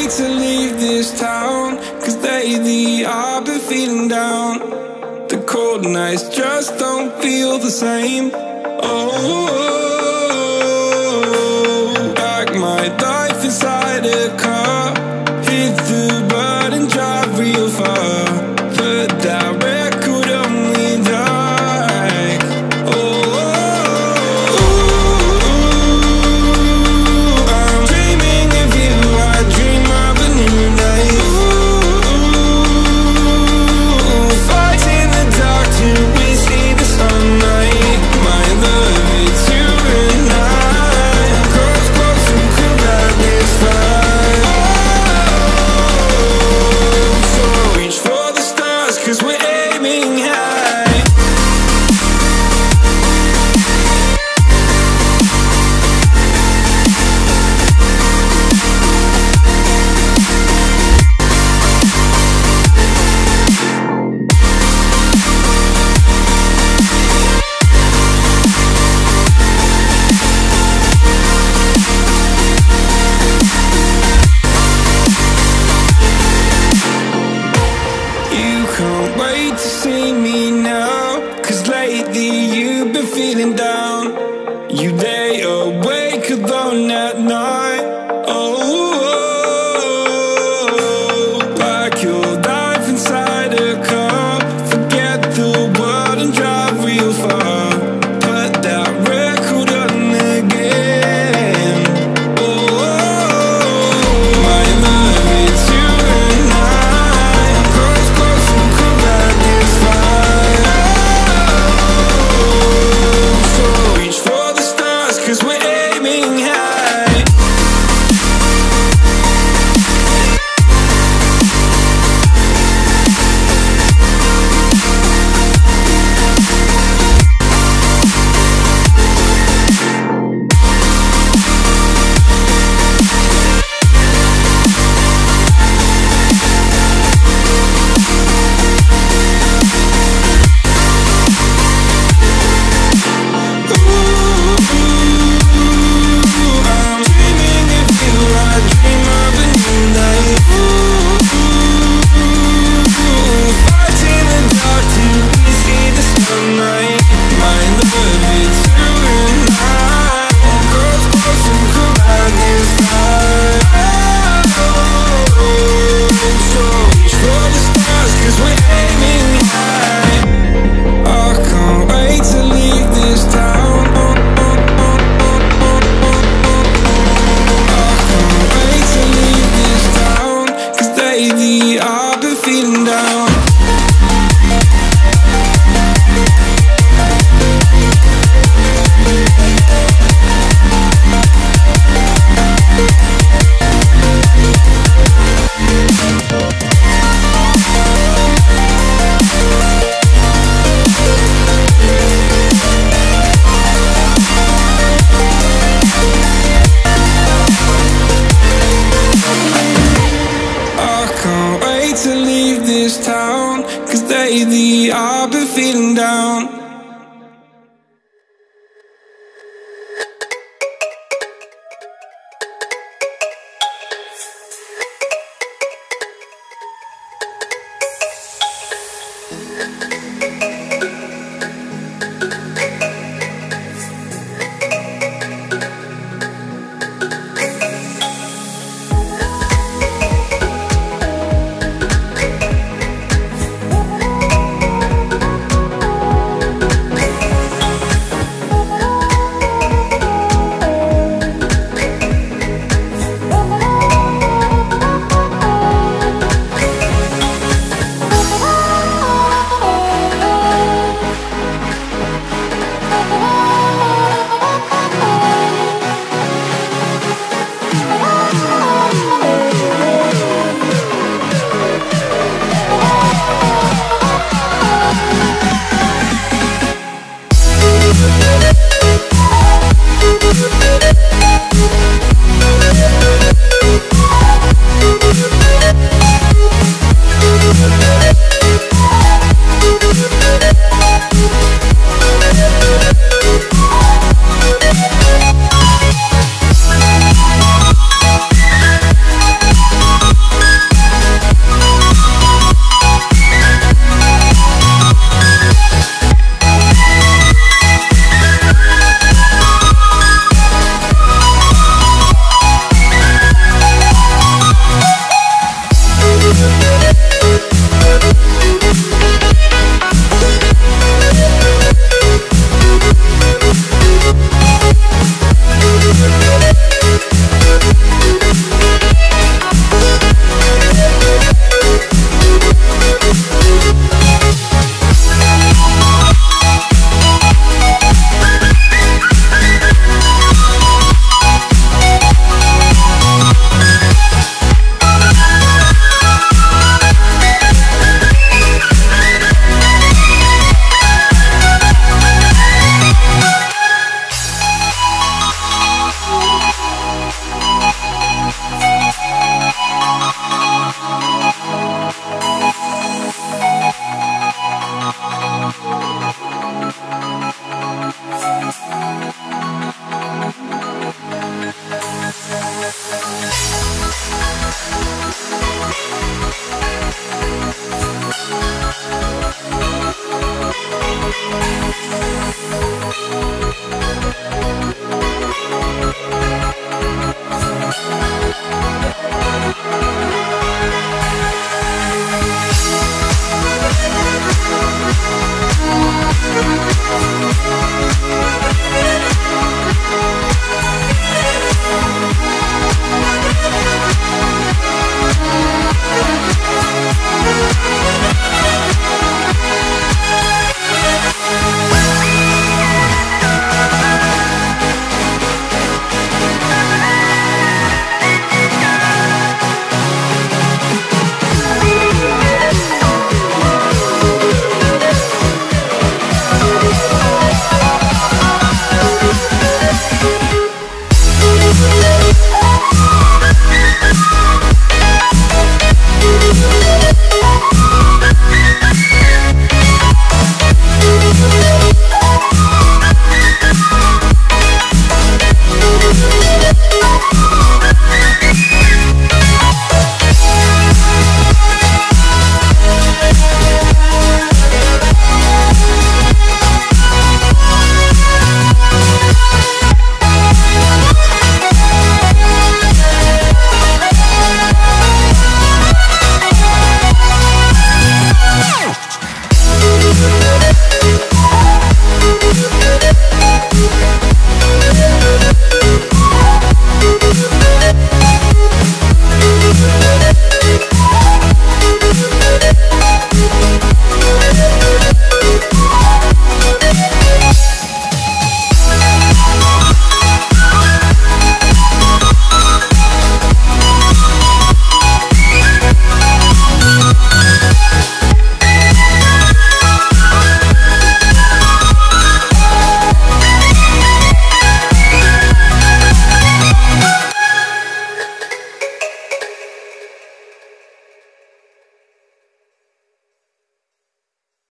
wait to leave this town, 'cause lately I've been feeling down. The cold nights just don't feel the same. Oh, like my life inside a car. Hit the button, drive real far, but that record only like, oh, I'm dreaming of you, I dream of a new life. Fight in the dark till we see the sunlight. My love, it's you and I. Close, close and cool like this fire. So reach for the stars, 'cause we're aiming high. You can't wait to see me now, 'cause lately you've been feeling down. You there?